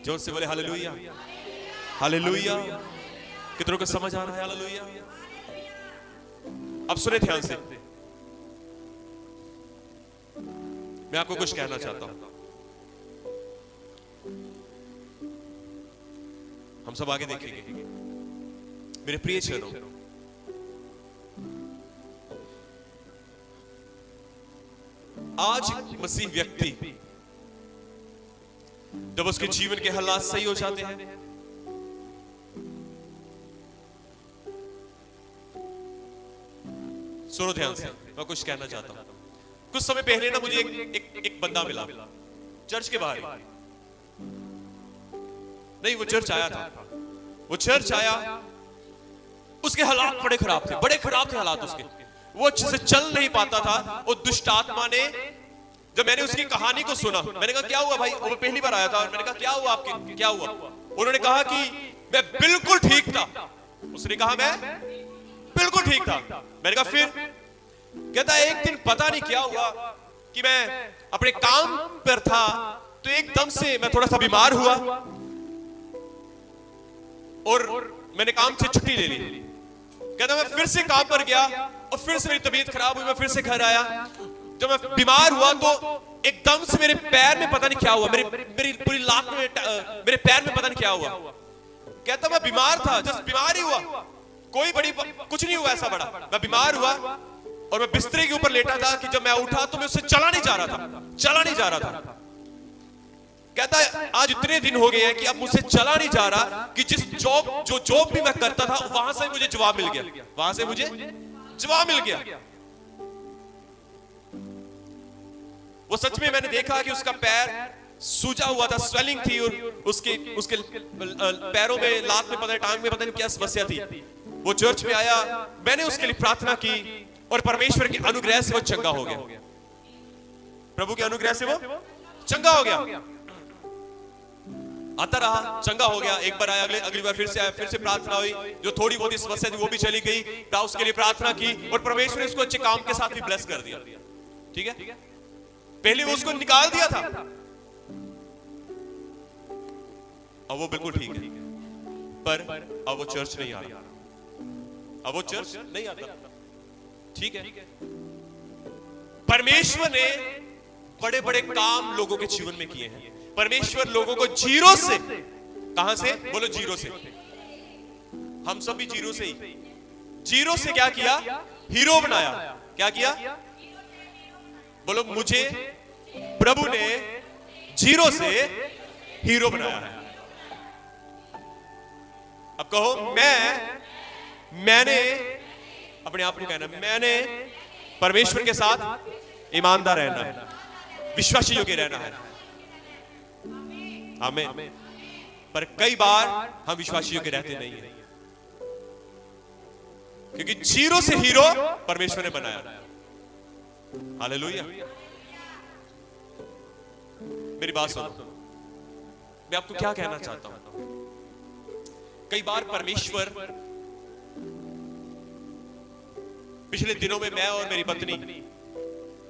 जोर से बोले हालेलुया, हालेलुया। कितनों को समझ आ रहा है? हालेलुया। अब सुने ध्यान से, मैं आपको कुछ कहना चाहता हूं। हम सब आगे देखेंगे। मेरे प्रिय जनों, आज मसीह व्यक्ति जब उसके जीवन के हालात सही हो जाते हैं, सुनो ध्यान से, मैं कुछ कहना चाहता हूं। कुछ समय पहले ना मुझे एक बंदा मिला चर्च के बाहर, नहीं वो चर्च आया था, वो चर्च आया, उसके हालात बड़े खराब थे, बड़े खराब थे हालात उसके, वो अच्छे से चल नहीं पाता था। वो दुष्ट आत्मा ने, जब मैंने उसकी कहानी को सुना, मैंने कहा क्या हुआ भाई? वो पहली बार आया था, मैंने कहा क्या हुआ आपके, क्या हुआ? उन्होंने कहा कि मैं बिल्कुल ठीक था। उसने कहा मैं बिल्कुल ठीक था। मैंने कहा फिर? कहता एक दिन पता नहीं क्या हुआ कि मैं अपने काम पर था तो एकदम से मैं थोड़ा सा बीमार हुआ और मैंने काम से छुट्टी ले ली। कहता मैं फिर से काम पर गया और फिर से मेरी तबीयत खराब हुई, मैं फिर से घर आया। जब मैं बीमार हुआ तो एकदम से मेरे पैर में पता नहीं क्या हुआ, मेरी पूरी लात में, मेरे पैर में पता नहीं क्या हुआ। कहता मैं बीमार था, जस्ट बीमार ही हुआ, कोई बड़ी कुछ नहीं हुआ ऐसा बड़ा, मैं बीमार हुआ और मैं बिस्तरे के ऊपर लेटा था कि जब मैं उठा तो मैं उससे चला नहीं जा रहा था, चला नहीं जा रहा था। कहता है आज इतने दिन हो गए हैं कि अब मुझसे चला नहीं जा रहा कि जिस जॉब भी मैं करता था वहां से मुझे जवाब मिल गया, वहां से मुझे जवाब मिल गया। वो सच में मैंने देखा कि उसका पैर सूजा हुआ था, स्वेलिंग थी और उसके पैरों में, लात में पता नहीं, टांग में पता नहीं क्या समस्या थी। वो चर्च में आया, मैंने उसके लिए प्रार्थना की और परमेश्वर के अनुग्रह से वो चंगा हो गया, प्रभु के अनुग्रह से वो चंगा हो गया। आता रहा, चंगा हो गया, एक बार आया, अगली बार फिर से आया, फिर से प्रार्थना हुई, जो थोड़ी बहुत समस्या थी वो भी चली गई, उसके लिए प्रार्थना की और परमेश्वर ने उसको अच्छे काम के साथ भी ब्लेस कर दिया। ठीक है, पहले वो उसको निकाल दिया था, अब वो बिल्कुल ठीक है, पर अब वो चर्च नहीं आ रहा, अब वो चर्च नहीं आता। ठीक है, परमेश्वर ने बड़े बड़े काम लोगों के जीवन में किए हैं। परमेश्वर लोगों को जीरो से, कहां से बोलो, जीरो से, हम सब भी जीरो से ही, जीरो से क्या किया, हीरो बनाया। क्या किया, बोलो, मुझे प्रभु ने जीरो से हीरो बनाया है। अब कहो, मैंने अपने आप को कहना, मैंने परमेश्वर के साथ ईमानदार रहना है, विश्वासी योग्य रहना है। आमीन। पर कई बार हम विश्वासी योग्य रहते नहीं हैं, क्योंकि जीरो से हीरो परमेश्वर ने बनाया। हालेलुया। मेरी बात सुनो, मैं आपको क्या कहना चाहता हूं। कई बार परमेश्वर, पिछले दिनों में मैं और मेरी पत्नी,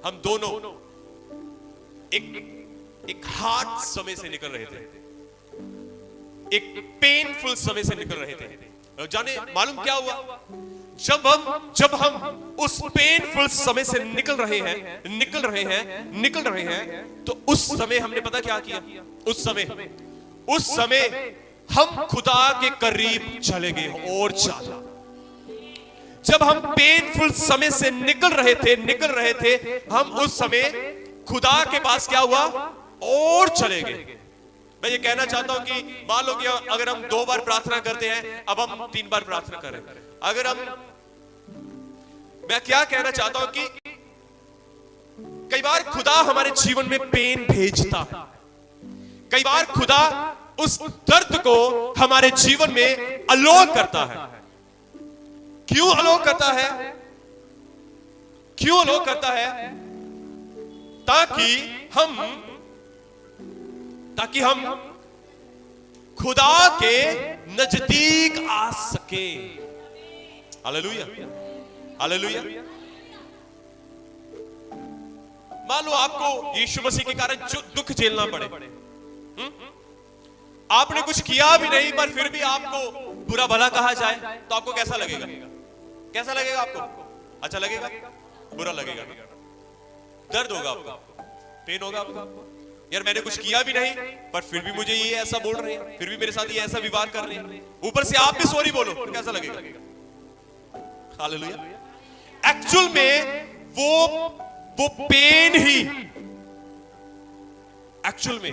हम दोनों एक हार्ड समय से निकल रहे थे, एक पेनफुल समय से निकल रहे थे। जाने मालूम क्या हुआ, जब हम उस पेनफुल समय से निकल रहे हैं, तो उस समय हमने पता क्या किया, उस समय हम खुदा के करीब चले गए और ज्यादा। जब हम पेनफुल समय से निकल रहे थे, हम उस समय खुदा के पास क्या हुआ, और चले गए। मैं ये कहना चाहता हूं कि मान लो कि अगर हम 2 बार प्रार्थना करते हैं, अब हम 3 बार प्रार्थना करें। मैं क्या कहना चाहता हूं कि कई बार खुदा हमारे जीवन में पेन भेजता है, कई बार खुदा उस दर्द को हमारे जीवन में अलो करता है। क्यों अलो करता है? ताकि हम खुदा के नजदीक आ सके। Hallelujah, hallelujah. मान लो आपको यीशु मसीह के कारण जो दुख झेलना पड़े, आपने कुछ किया भी नहीं, पर फिर भी आपको बुरा भला कहा जाए, तो आपको कैसा लगेगा? कैसा लगेगा आपको? अच्छा लगेगा? बुरा लगेगा? दर्द होगा आपको, पेन होगा आपको। यार मैंने कुछ किया भी नहीं, पर फिर भी मुझे ये ऐसा बोल रहे हैं, फिर भी मेरे साथ ये ऐसा व्यवहार कर रहे हैं, ऊपर से आप भी सॉरी बोलो, तो कैसा लगेगा? हालेलुया। एक्चुअल में वो पेन ही, एक्चुअल में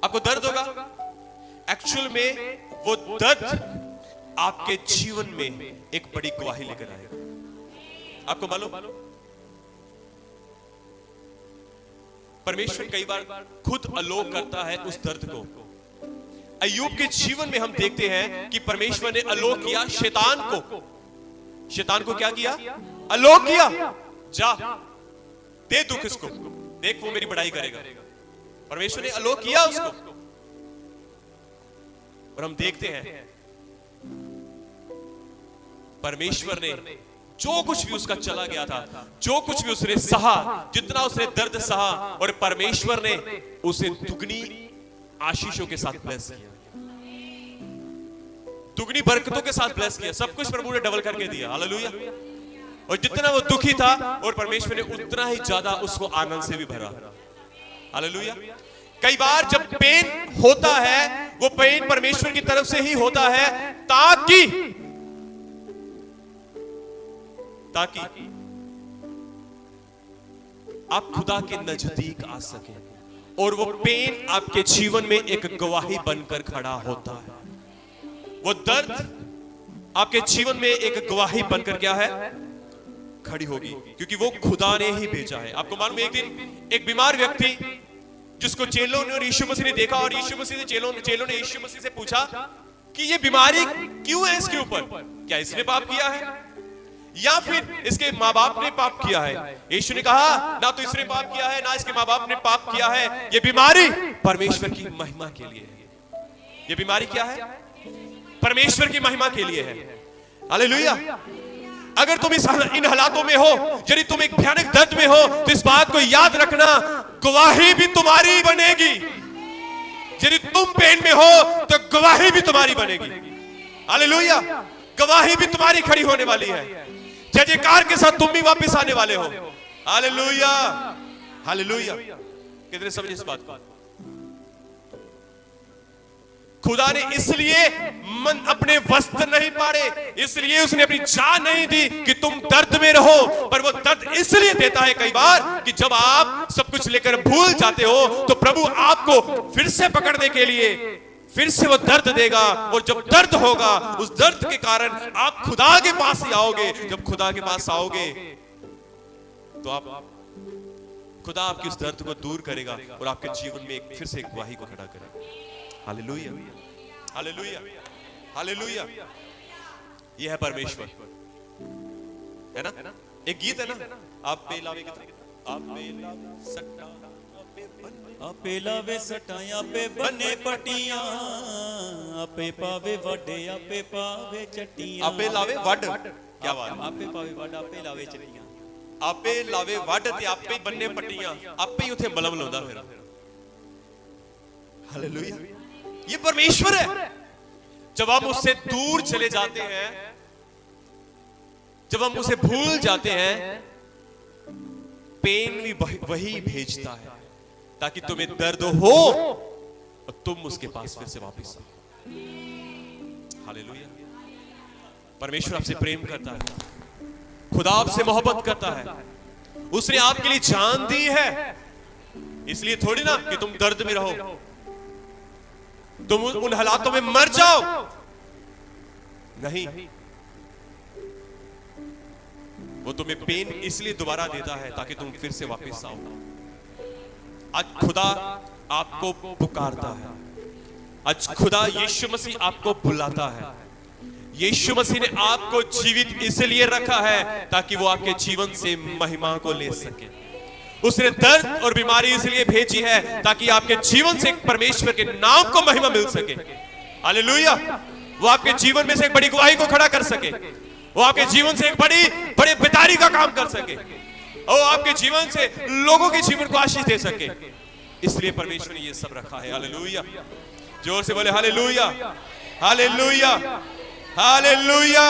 आपको दर्द होगा, एक्चुअल में वो दर्द आपके जीवन में एक बड़ी गवाही लेकर आएगा। आपको मालूम, परमेश्वर कई बार खुद अलो करता है उस दर्द को। अय्यूब के जीवन में हम देखते हैं कि परमेश्वर ने अलो किया शैतान को क्या किया? अलो किया। जा दे दुख इसको, देख वो मेरी बड़ाई करेगा। परमेश्वर ने अलो किया उसको, और हम देखते हैं परमेश्वर ने जो कुछ भी उसका चला गया था, जो कुछ भी उसने सहा, जितना उसने दर्द सहा, और परमेश्वर ने उसे दुगनी आशीषों के साथ ब्लेस किया, दुगनी बरकतों के साथ ब्लेस किया। सब कुछ प्रभु ने डबल करके दिया। हालेलुया। और जितना वो दुखी था, और परमेश्वर ने उतना ही ज्यादा उसको आनंद से भी भरा। हालेलुया। कई बार जब पेन होता है, वो पेन परमेश्वर की तरफ से ही होता है, ताकि आप खुदा के नजदीक आ सके, और वो पेन आपके जीवन में एक गवाही बनकर खड़ा होता है। वो दर्द आपके जीवन में एक गवाही बनकर क्या है? खड़ी होगी, क्योंकि वो खुदा ने ही भेजा है। आपको मालूम, एक दिन एक बीमार व्यक्ति जिसको चेलों ने और यीशु मसीह ने देखा, और यीशु मसीह ने चेलों ने यीशु मसीह से पूछा कि ये बीमारी क्यों है इसके ऊपर? क्या इसने पाप किया है, या फिर इसके माँ बाप ने पाप किया है? यीशु ने कहा, ना तो इसने पाप किया है, ना इसके माँ बाप ने पाप किया है, ये बीमारी परमेश्वर की महिमा के लिए है। ये बीमारी क्या है? परमेश्वर की महिमा के लिए है। हालेलुया। अगर तुम इन हालातों में हो, यदि तुम एक भयानक दर्द में हो, तो इस बात को याद रखना, गवाही भी तुम्हारी बनेगी। यदि तुम पेन में हो तो गवाही भी तुम्हारी बनेगी। हालेलुया। गवाही भी तुम्हारी खड़ी होने वाली है। जय जयकार के साथ तुम भी वापस आने वाले हो। Hallelujah, hallelujah. कितने समझे इस बात को? खुदा ने इसलिए मन अपने वस्त्र नहीं पाड़े, इसलिए उसने अपनी जान नहीं दी कि तुम दर्द में रहो, पर वो दर्द इसलिए देता है कई बार कि जब आप सब कुछ लेकर भूल जाते हो तो प्रभु आपको फिर से पकड़ने के लिए फिर से वो दर्द देगा। और जब दर्द होगा, उस दर्द के कारण आप खुदा के पास ही आओगे। जब खुदा के पास आओगे तो आप खुदा आपके उस दर्द को दूर करेगा और आपके जीवन में फिर से एक गवाही को खड़ा करेगा। Hallelujah, hallelujah, hallelujah. यह है परमेश्वर, है ना? एक गीत है ना, आप पे लावे सट्टा, आपे लावे सटाया पे बने पटियां, आपे पावे वडे, आपे पावे चटियां। आपे लावे वड, क्या बात? आपे पावे वड, आपे लावे चटियां। आपे लावे वड ते आपे बन्ने पट्टियां, आपे ही उथे मलम लाउंदा फिर। हालेलुया। ये परमेश्वर है। जब हम उससे दूर चले जाते हैं, जब हम उसे भूल जाते हैं, पेन भी वही भेजता है ताकि तुम्हें दर्द हो और तुम उसके पास फिर से वापस आओ। हालेलुया। परमेश्वर आपसे प्रेम करता है, खुदा आपसे मोहब्बत करता है। उसने आपके लिए जान दी है, इसलिए थोड़ी ना कि तुम दर्द में रहो, तुम उन हालातों में मर जाओ। नहीं, वो तुम्हें पेन इसलिए दोबारा देता है ताकि तुम फिर से वापस आओ। आज खुदा आपको पुकारता है, आज खुदा यीशु मसीह आपको बुलाता है। यीशु मसीह ने आपको जीवित इसलिए रखा है ताकि वो आपके जीवन से महिमा को ले सके। उसने दर्द और बीमारी इसलिए भेजी है ताकि आपके जीवन से परमेश्वर के नाम को महिमा मिल सके। हालेलुया। वो आपके जीवन में से एक बड़ी गवाही को खड़ा कर सके, वो आपके जीवन से एक बड़े बेदारी का काम कर सके, और आपके जीवन से लोगों के जीवन को आशीष दे सके। इसलिए परमेश्वर ने ये सब रखा है। हालेलुया। जोर से बोले हालेलुया, हालेलुया, हालेलुया।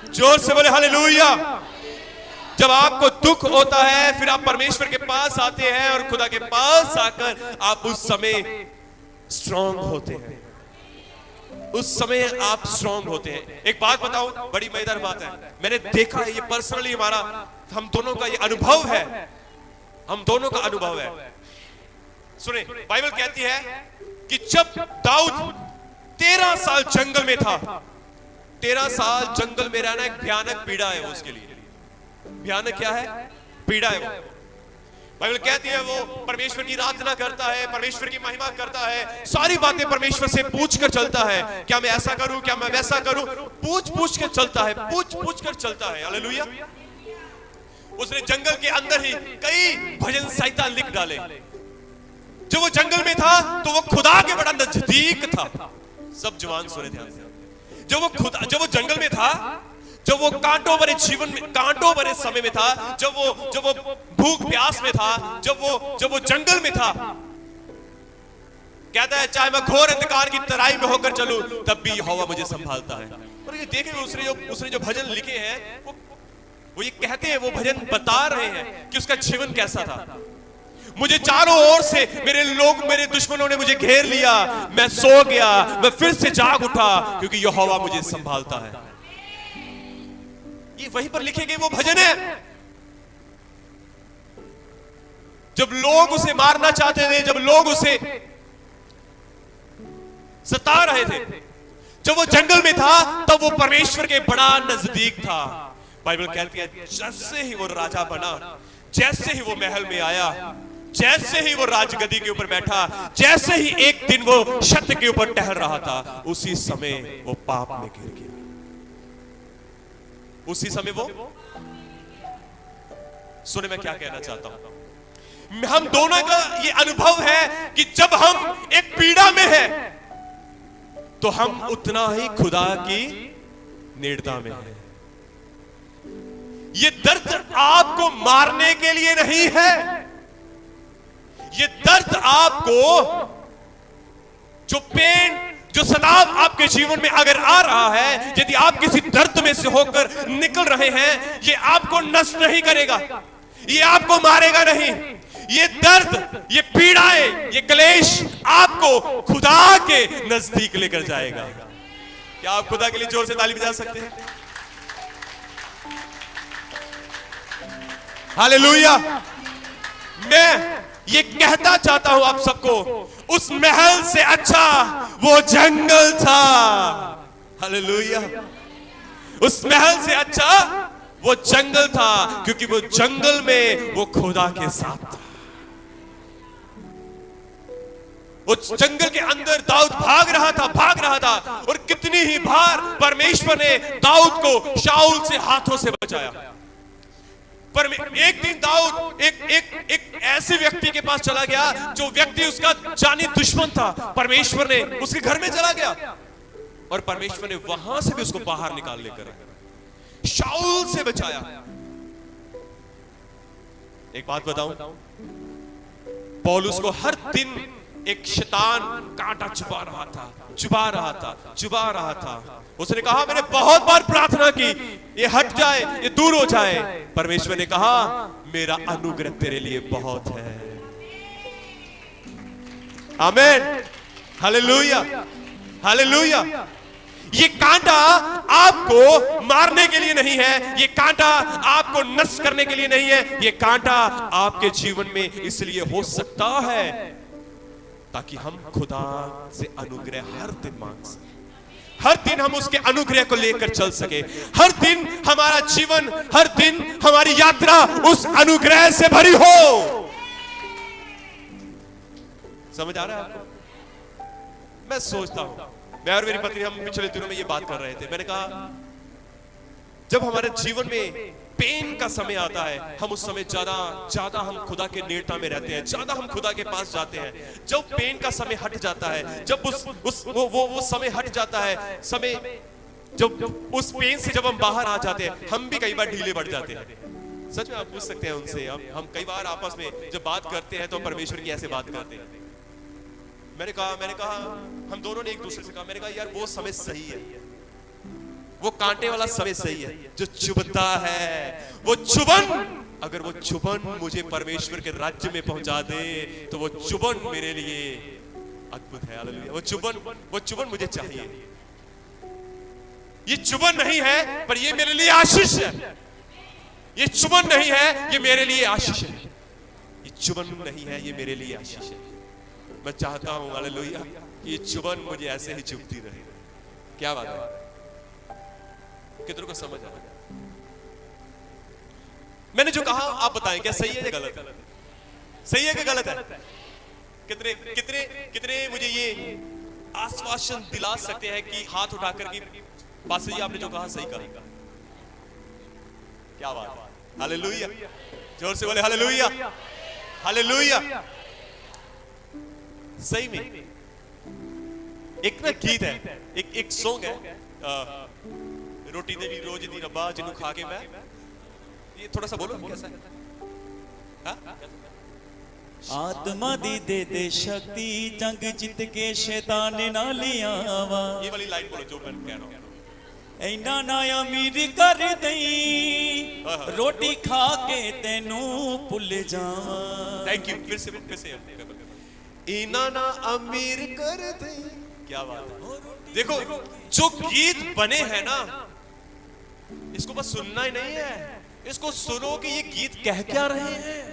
जोर से बोले हालेलुया। जब आपको दुख होता है, फिर आप परमेश्वर के पास आते हैं और खुदा के पास आकर आप उस समय स्ट्रांग होते हैं। उस समय आप स्ट्रांग होते हैं। एक बात बताऊं, बड़ी मजेदार बात है, मैंने देखा है, ये पर्सनली हम दोनों का ये अनुभव है, हम दोनों का अनुभव है। सुने, बाइबल कहती है कि जब दाऊद 13 साल जंगल में था, 13 साल जंगल में रहना एक भयानक पीड़ा है वो उसके लिए। भयानक क्या है? पीड़ा है वो। बाइबल कहती है वो परमेश्वर की आराधना करता है, परमेश्वर की महिमा करता है, सारी बातें परमेश्वर से पूछ कर चलता है। क्या मैं ऐसा करूं, क्या मैं वैसा करूं, पूछ कर चलता है, पूछ कर चलता है। हालेलुया। उसने जंगल के अंदर ही कई भजन संहिता लिख डाले। जब वो जंगल में था तो वो खुदा के बड़ा नजदीक था। सब जवान सुने ध्यान से। जब वो जंगल में था, जब वो कांटों भरे जीवन में, कांटों भरे समय में था, जब वो भूख प्यास में था, जब वो जंगल में था, कहता है चाहे मैं घोर अंधकार की तराई में होकर चलूं तब भी यहोवा मुझे संभालता है। और ये देखें उसने जो भजन लिखे हैं, वो ये कहते हैं, वो भजन बता रहे हैं कि उसका जीवन कैसा था। मुझे चारों ओर से मेरे दुश्मनों ने मुझे घेर लिया, मैं सो गया, मैं फिर से जाग उठा क्योंकि यहोवा मुझे संभालता है। ये वहीं पर लिखे गए वो भजन है। जब लोग उसे मारना चाहते थे, जब लोग उसे सता रहे थे, जब वो जंगल में था, तब वो परमेश्वर के बड़ा नजदीक था। बाइबल कहती है जैसे ही वो राजा बना, जैसे ही वो महल में आया, जैसे ही वो राजगद्दी के ऊपर बैठा, जैसे ही एक दिन वो छत के ऊपर टहल रहा था, उसी समय वो पाप में गिर गया। उसी समय वो, सुने मैं क्या कहना चाहता हूं, हम दोनों का ये अनुभव है कि जब हम एक पीड़ा में हैं, तो हम उतना ही खुदा की नेड़ता में हैं। ये दर्द आपको मारने के लिए नहीं है, ये दर्द आपको, जो पेन, जो सताव आपके जीवन में अगर आ रहा है, यदि आप किसी दर्द में से होकर निकल रहे हैं, ये आपको नष्ट नहीं करेगा, ये आपको मारेगा नहीं। ये दर्द, ये पीड़ाएं, ये क्लेश आपको खुदा के नजदीक लेकर जाएगा। क्या आप खुदा के लिए जोर से ताली बजा सकते हैं? हालेलुया। मैं ये कहना चाहता हूं आप सबको, उस महल से अच्छा वो जंगल था। हालेलुया। उस महल से अच्छा वो जंगल था, क्योंकि वो जंगल में वो खुदा के साथ था। उस जंगल के अंदर दाऊद भाग रहा था, और कितनी ही बार परमेश्वर ने दाऊद को शाऊल से हाथों से बचाया। पर एक दिन दाऊद एक ऐसे व्यक्ति के पास चला गया, जो व्यक्ति उसका जानी दुश्मन था। परमेश्वर ने उसके घर में चला गया, और परमेश्वर ने वहां से भी उसको बाहर निकाल लेकर शाऊल से बचाया। एक बात बताऊं, पौलुस को हर दिन एक शैतान कांटा चुभा रहा था। उसने कहा, मैंने बहुत बार प्रार्थना की, ये हट जाए, ये दूर हो जाए। परमेश्वर ने कहा, मेरा अनुग्रह तेरे लिए बहुत है। आमीन, हालेलुया, हालेलुया। ये कांटा आपको मारने के लिए नहीं है, ये कांटा आपको नष्ट करने के लिए नहीं है। ये कांटा आपके जीवन में इसलिए हो सकता है ताकि हम खुदा से अनुग्रह हर दिन मांग सके, हर दिन हम उसके अनुग्रह को लेकर चल सके, हर दिन हमारा जीवन, हर दिन हमारी यात्रा उस अनुग्रह से भरी हो। समझ आ रहा है आपको? मैं सोचता हूं, मैं और मेरी पत्नी, हम पिछले दिनों में ये बात कर रहे थे। मैंने कहा, जब हमारे जीवन में पेन का समय आता है, हम उस समय ज्यादा हम खुदा के नेड़ता में रहते हैं, ज्यादा हम खुदा के पास जाते हैं। जब पेन का समय हट जाता है, जब वो समय हट जाता है, समय जब उस पेन से जब हम बाहर आ जाते हैं, हम भी कई बार ढीले पड़ जाते हैं। सच में आप पूछ सकते हैं उनसे, हम कई बार आपस में जब बात करते हैं तो परमेश्वर की ऐसे बात करते हैं। मैंने कहा हम दोनों ने एक दूसरे से कहा, मैंने कहा यार वो समय सही है, वो कांटे वाला समय सही है, जो चुभता है। वो चुभन, अगर वो चुभन मुझे परमेश्वर के राज्य में पहुंचा दे, तो वो चुभन मेरे लिए अद्भुत है। हालेलुया। वो चुभन मुझे चाहिए। ये चुभन नहीं है, पर ये मेरे लिए आशीष है। ये चुभन नहीं है, ये मेरे लिए आशीष है। ये चुभन नहीं है, ये मेरे लिए आशीष है। मैं चाहता हूं, हालेलुया, कि ये चुभन मुझे ऐसे ही चुभती रहे। क्या बात है? कितनों को समझ आ रहा? मैंने जो कहा आप बताएं, क्या सही है या गलत है? सही है कि गलत है? कितने मुझे ये आश्वासन दिला सकते हैं कि हाथ उठाकर कि पास्टर जी आपने जो कहा सही कहा? क्या बात है? हालेलुया। जोर से बोले हालेलुया, हालेलुया। सही में एक ना गीत है, एक सॉन्ग है, रोटी देवी रोज दी रब्बा जिन्हों खा के मैं, ये थोड़ा सा बोलो कैसा है? आत्मा दी दे शक्ति, जंग जित के शैतान ना लिया वा। ये वाली लाइन बोलो जो मैं कह रहा हूं। ऐना ना अमीर कर दई, रोटी खा के तेनू भुल जावां। Thank you. फिर से इना ना अमीर कर दई। क्या बात है? देखो, जो गीत बने हैं ना, इसको बस सुनना ही नहीं है, इसको सुनो कि ये गीत कह क्या रहे हैं।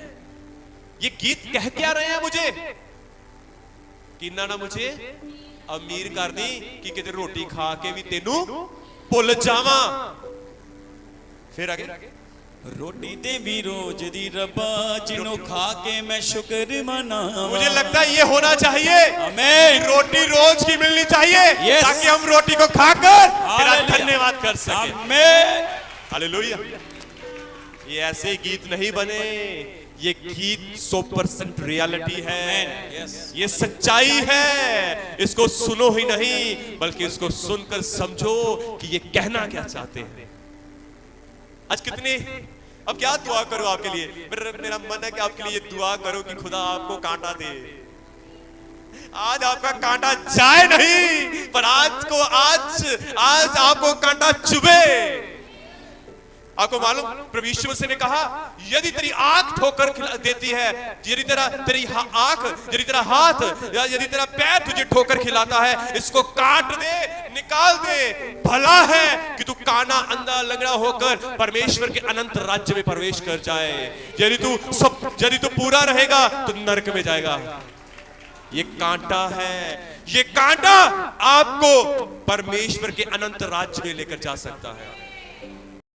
ये गीत कह क्या रहे हैं मुझे कि ना मुझे अमीर कर दी कि किते रोटी खा के भी तेनू भुल जावा। फिर आगे, रोटी दे भी रोज दी रब्बा जिन्हों खा के मैं शुक्र मनावा। मुझे लगता है ये होना चाहिए, आमीन। रोटी रोज की मिलनी चाहिए, ताकि हम रोटी को खाकर तेरा धन्यवाद कर सकें। आमीन, हालेलुया। ये ऐसे गीत नहीं बने, ये गीत 100% रियलिटी है, Yes. ये सच्चाई है। इसको सुनो ही नहीं बल्कि इसको सुनकर समझो कि ये कहना क्या चाहते हैं। आज कितने, अब क्या दुआ करूं आपके लिए, मेरा मन है कि आपके लिए दुआ करो कि खुदा आपको कांटा दे। आज आपका कांटा जाए नहीं, पर आज आपको कांटा चुभे। आपको मालूम प्रभु यीशु मसीह ने कहा, यदि तेरी आंख ठोकर देती है, यदि तेरी आंख, यदि तेरा हाथ या यदि तेरा पैर तुझे ठोकर खिलाता है, इसको काट दे, निकाल दे। भला है कि तू काना अंधा लंगड़ा होकर परमेश्वर के अनंत राज्य में प्रवेश कर जाए। यदि तू पूरा रहेगा तो नरक में जाएगा। ये कांटा है, ये कांटा आपको परमेश्वर के अनंत राज्य में लेकर जा सकता है।